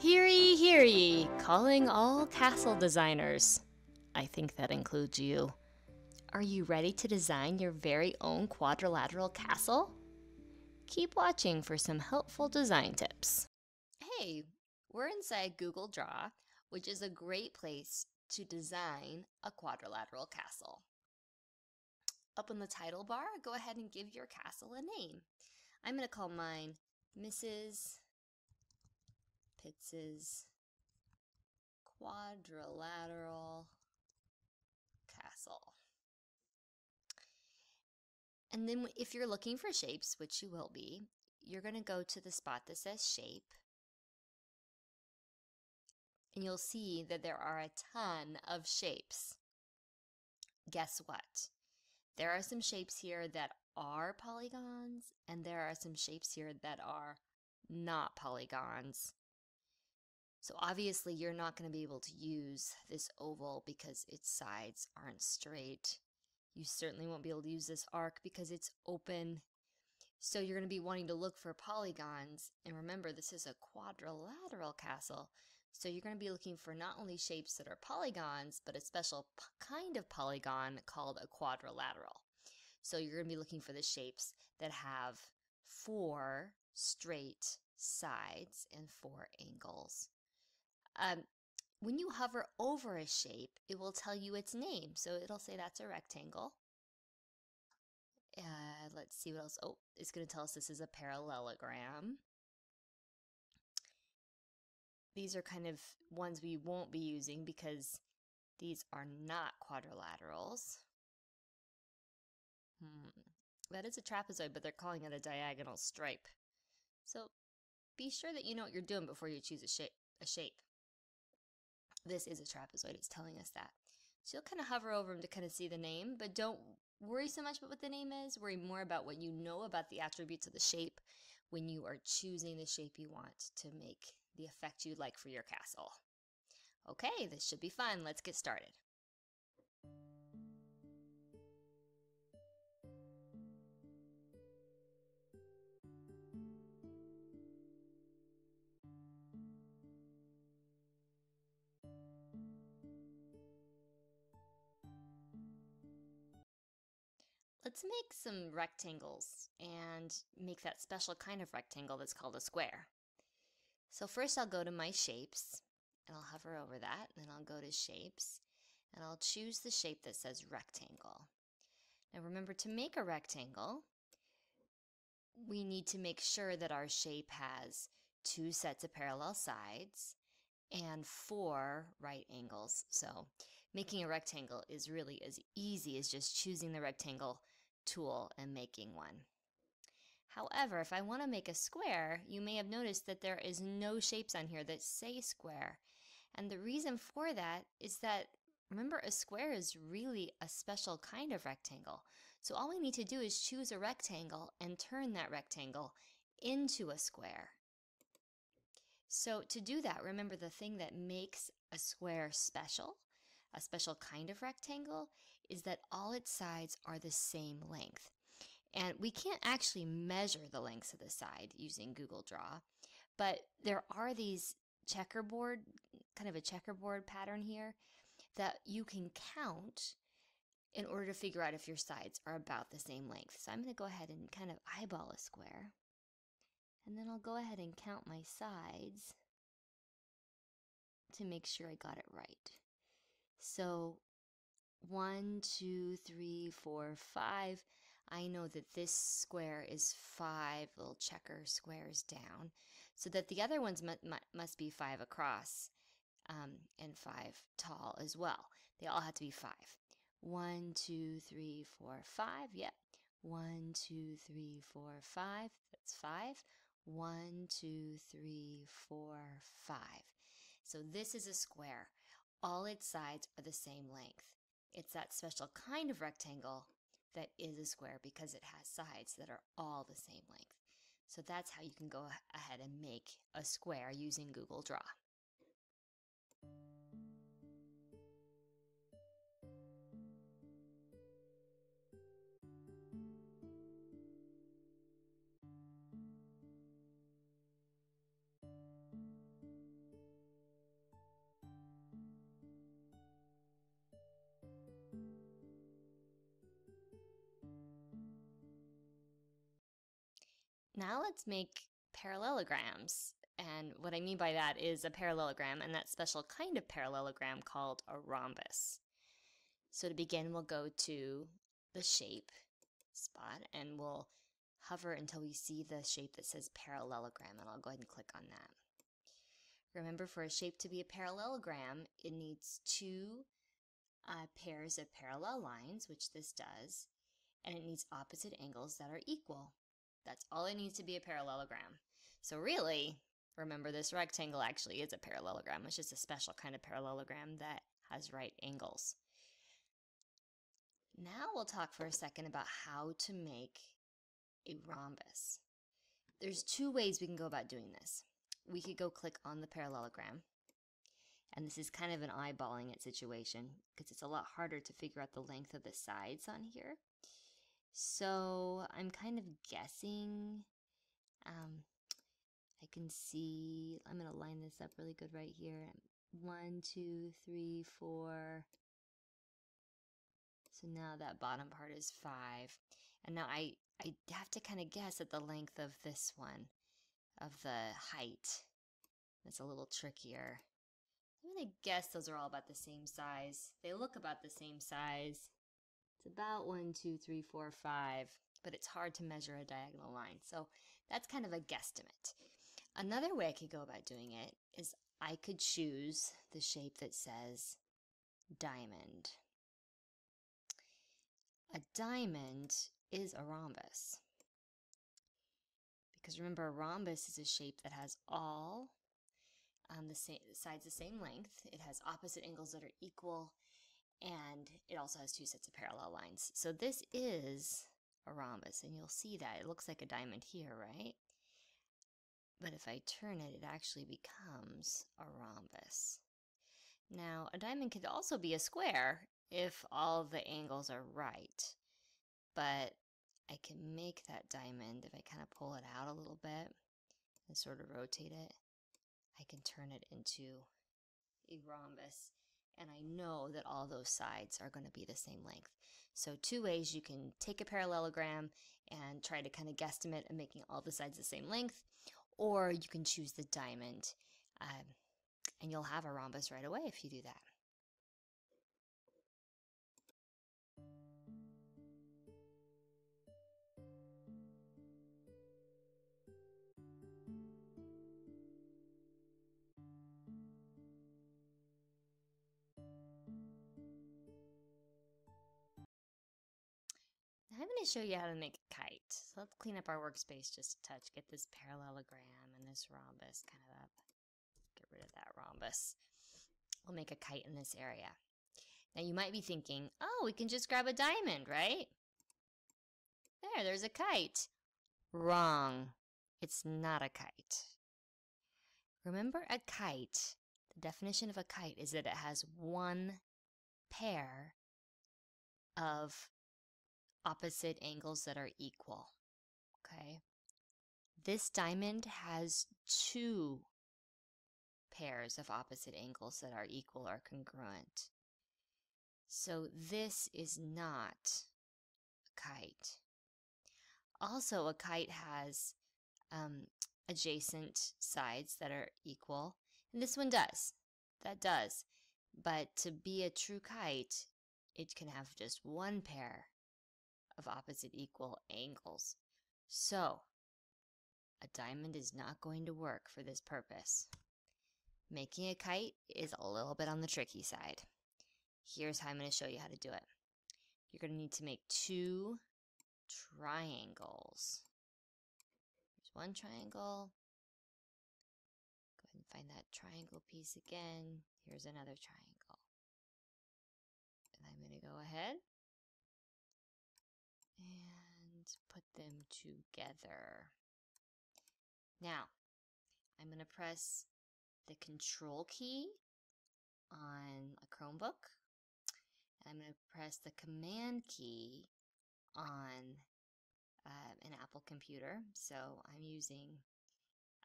Hear ye, hear ye, calling all castle designers. I think that includes you. Are you ready to design your very own quadrilateral castle? Keep watching for some helpful design tips. Hey, we're inside Google Draw, which is a great place to design a quadrilateral castle. Up in the title bar, go ahead and give your castle a name. I'm going to call mine Mrs. Pitts's Quadrilateral Castle. And then if you're looking for shapes, which you will be, you're going to go to the spot that says shape. And you'll see that there are a ton of shapes. Guess what? There are some shapes here that are polygons, and there are some shapes here that are not polygons. So obviously you're not going to be able to use this oval because its sides aren't straight. You certainly won't be able to use this arc because it's open. So you're going to be wanting to look for polygons. And remember, this is a quadrilateral castle. So you're going to be looking for not only shapes that are polygons, but a special kind of polygon called a quadrilateral. So you're going to be looking for the shapes that have 4 straight sides and 4 angles. When you hover over a shape, it will tell you its name. So it'll say that's a rectangle. Let's see what else. Oh, it's going to tell us this is a parallelogram. These are kind of ones we won't be using because these are not quadrilaterals. That is a trapezoid, but they're calling it a diagonal stripe. So be sure that you know what you're doing before you choose a shape. This is a trapezoid, it's telling us that. So you'll kind of hover over them to kind of see the name, but don't worry so much about what the name is. Worry more about what you know about the attributes of the shape when you are choosing the shape you want to make the effect you'd like for your castle. Okay, this should be fun. Let's get started. Let's make some rectangles and make that special kind of rectangle that's called a square. So first I'll go to my shapes and I'll hover over that, and then I'll go to shapes and I'll choose the shape that says rectangle. Now remember, to make a rectangle, we need to make sure that our shape has 2 sets of parallel sides and 4 right angles. So making a rectangle is really as easy as just choosing the rectangle tool and making one. However, if I want to make a square, you may have noticed that there is no shapes on here that say square. And the reason for that is that, remember, a square is really a special kind of rectangle. So all we need to do is choose a rectangle and turn that rectangle into a square. So to do that, remember, the thing that makes a square special, a special kind of rectangle, is that all its sides are the same length. And we can't actually measure the lengths of the side using Google Draw, but there are these checkerboard, kind of a checkerboard pattern here, that you can count in order to figure out if your sides are about the same length. So I'm going to go ahead and kind of eyeball a square, and then I'll go ahead and count my sides to make sure I got it right. So 1, 2, 3, 4, 5. I know that this square is 5 little checker squares down, so that the other ones must be 5 across and 5 tall as well. They all have to be 5. 1, 2, 3, 4, 5. Yep. 1, 2, 3, 4, 5. That's 5. 1, 2, 3, 4, 5. So this is a square. All its sides are the same length. It's that special kind of rectangle that is a square because it has sides that are all the same length. So that's how you can go ahead and make a square using Google Draw. Now let's make parallelograms. And what I mean by that is a parallelogram and that special kind of parallelogram called a rhombus. So to begin, we'll go to the shape spot and we'll hover until we see the shape that says parallelogram, and I'll go ahead and click on that. Remember, for a shape to be a parallelogram, it needs two pairs of parallel lines, which this does, and it needs opposite angles that are equal. That's all it needs to be a parallelogram. So really, remember, this rectangle actually is a parallelogram. It's just a special kind of parallelogram that has right angles. Now we'll talk for a second about how to make a rhombus. There's two ways we can go about doing this. We could go click on the parallelogram, and this is kind of an eyeballing it situation because it's a lot harder to figure out the length of the sides on here. So I'm kind of guessing. I can see, I'm going to line this up really good right here. 1, 2, 3, 4. So now that bottom part is 5. And now I have to kind of guess at the length of this one, of the height. That's a little trickier. I'm going to guess those are all about the same size. They look about the same size. It's about 1, 2, 3, 4, 5, but it's hard to measure a diagonal line. So that's kind of a guesstimate. Another way I could go about doing it is I could choose the shape that says diamond. A diamond is a rhombus. Because remember, a rhombus is a shape that has all the sides the same length. It has opposite angles that are equal, and it also has two sets of parallel lines. So this is a rhombus, and you'll see that. It looks like a diamond here, right? But if I turn it, it actually becomes a rhombus. Now, a diamond could also be a square if all the angles are right. But I can make that diamond, if I kind of pull it out a little bit and sort of rotate it, I can turn it into a rhombus. And I know that all those sides are going to be the same length. So two ways you can take a parallelogram and try to kind of guesstimate at making all the sides the same length, or you can choose the diamond, and you'll have a rhombus right away if you do that. I'm going to show you how to make a kite. So let's clean up our workspace just a touch, get this parallelogram and this rhombus kind of up. Get rid of that rhombus. We'll make a kite in this area. Now you might be thinking, oh, we can just grab a diamond, right? There's a kite. Wrong. It's not a kite. Remember, a kite, the definition of a kite is that it has one pair of opposite angles that are equal. Okay? This diamond has two pairs of opposite angles that are equal or congruent. So this is not a kite. Also, a kite has adjacent sides that are equal, and this one does. That does. But to be a true kite, it can have just one pair of opposite equal angles. So, a diamond is not going to work for this purpose. Making a kite is a little bit on the tricky side. Here's how I'm going to show you how to do it. You're going to need to make two triangles. There's one triangle. Go ahead and find that triangle piece again. Here's another triangle. And I'm going to go ahead and put them together. Now, I'm going to press the Control key on a Chromebook. I'm going to press the Command key on an Apple computer. So I'm using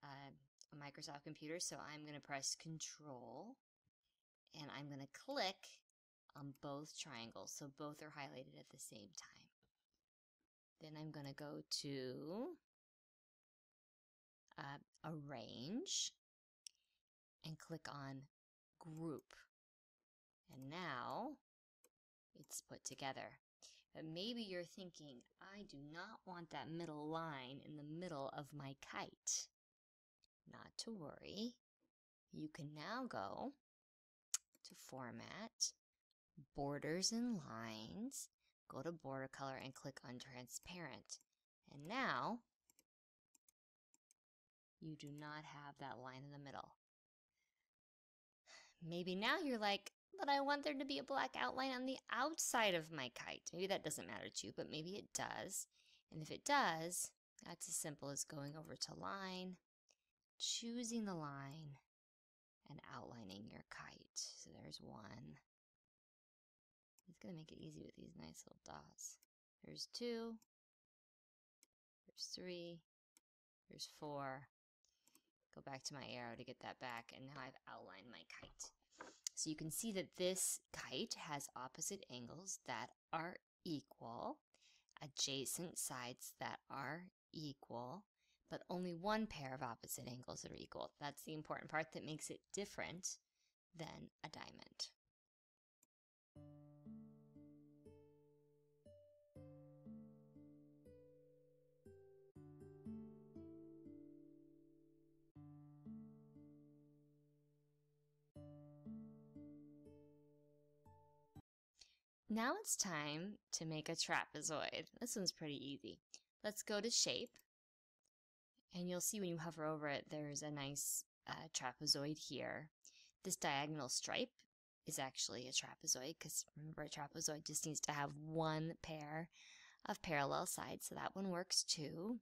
a Microsoft computer, so I'm going to press Control, and I'm going to click on both triangles, so both are highlighted at the same time. Then I'm going to go to Arrange, and click on Group. And now it's put together. But maybe you're thinking, I do not want that middle line in the middle of my kite. Not to worry. You can now go to Format, Borders and Lines, go to Border Color and click on Transparent. And now you do not have that line in the middle. Maybe now you're like, but I want there to be a black outline on the outside of my kite. Maybe that doesn't matter to you, but maybe it does. And if it does, that's as simple as going over to Line, choosing the line, and outlining your kite. So there's one. It's going to make it easy with these nice little dots. There's 2. There's 3. There's 4. Go back to my arrow to get that back, and now I've outlined my kite. So you can see that this kite has opposite angles that are equal, adjacent sides that are equal, but only one pair of opposite angles that are equal. That's the important part that makes it different than a diamond. Now it's time to make a trapezoid. This one's pretty easy. Let's go to Shape, and you'll see when you hover over it, there's a nice trapezoid here. This diagonal stripe is actually a trapezoid, because remember, a trapezoid just needs to have one pair of parallel sides, so that one works too.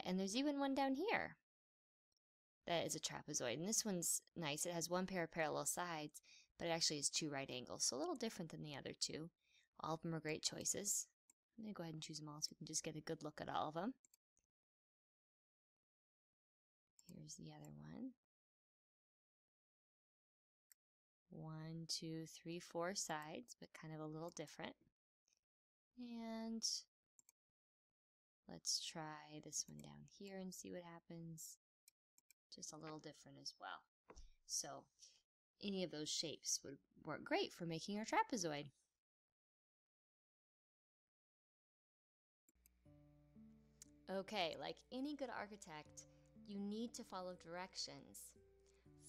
And there's even one down here that is a trapezoid, and this one's nice. It has one pair of parallel sides, but it actually has 2 right angles, so a little different than the other 2. All of them are great choices. I'm going to go ahead and choose them all so we can just get a good look at all of them. Here's the other one. 1, 2, 3, 4 sides, but kind of a little different. And let's try this one down here and see what happens. Just a little different as well. So any of those shapes would work great for making our trapezoid. Okay, like any good architect, you need to follow directions.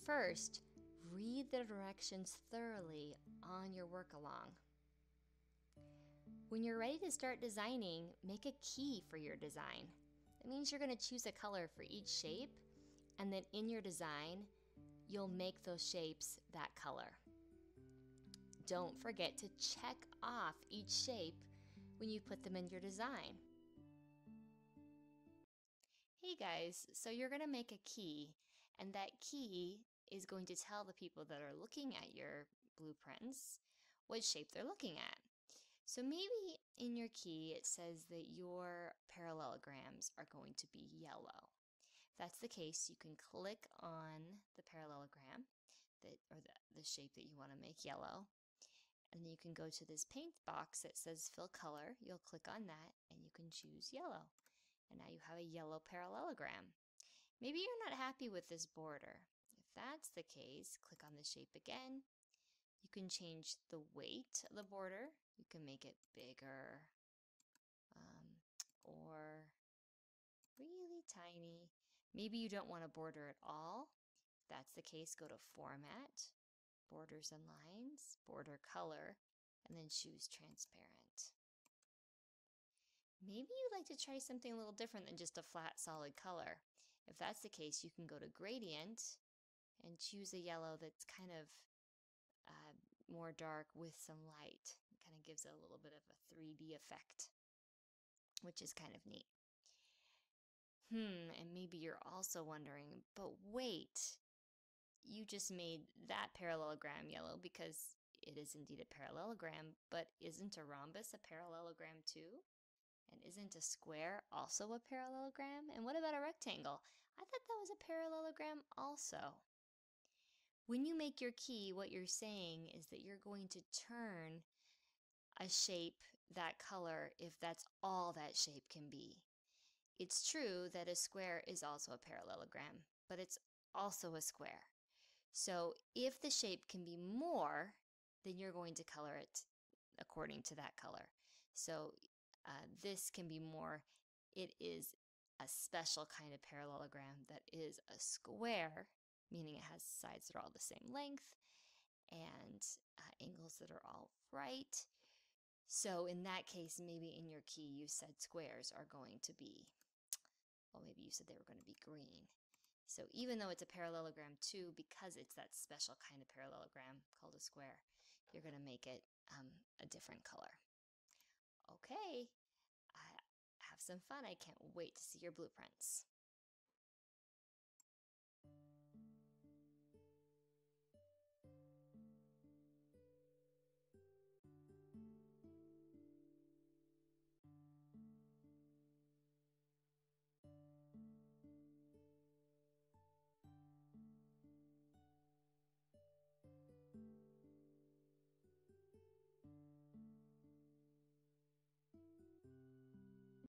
First, read the directions thoroughly on your work along. When you're ready to start designing, make a key for your design. That means you're going to choose a color for each shape, and then in your design, you'll make those shapes that color. Don't forget to check off each shape when you put them in your design. Hey guys, so you're going to make a key, and that key is going to tell the people that are looking at your blueprints what shape they're looking at. So maybe in your key it says that your parallelograms are going to be yellow. If that's the case, you can click on the parallelogram or the shape that you want to make yellow, and then you can go to this paint box that says fill color. You'll click on that and you can choose yellow, and now you have a yellow parallelogram. Maybe you're not happy with this border. If that's the case, click on the shape again. You can change the weight of the border. You can make it bigger or really tiny. Maybe you don't want a border at all. If that's the case, go to Format, Borders and Lines, Border Color, and then choose Transparent. Maybe you'd like to try something a little different than just a flat solid color. If that's the case, you can go to Gradient and choose a yellow that's kind of more dark with some light. It kind of gives it a little bit of a 3D effect, which is kind of neat. And maybe you're also wondering, but wait, you just made that parallelogram yellow because it is indeed a parallelogram, but isn't a rhombus a parallelogram too? And isn't a square also a parallelogram? And what about a rectangle? I thought that was a parallelogram also. When you make your key, what you're saying is that you're going to turn a shape that color if that's all that shape can be. It's true that a square is also a parallelogram, but it's also a square. So if the shape can be more, then you're going to color it according to that color. So this can be more, it is a special kind of parallelogram that is a square, meaning it has sides that are all the same length and angles that are all right. So in that case, maybe in your key you said squares are going to be, well, maybe you said they were going to be green. So even though it's a parallelogram too, because it's that special kind of parallelogram called a square, you're going to make it a different color. Okay, have some fun. I can't wait to see your blueprints.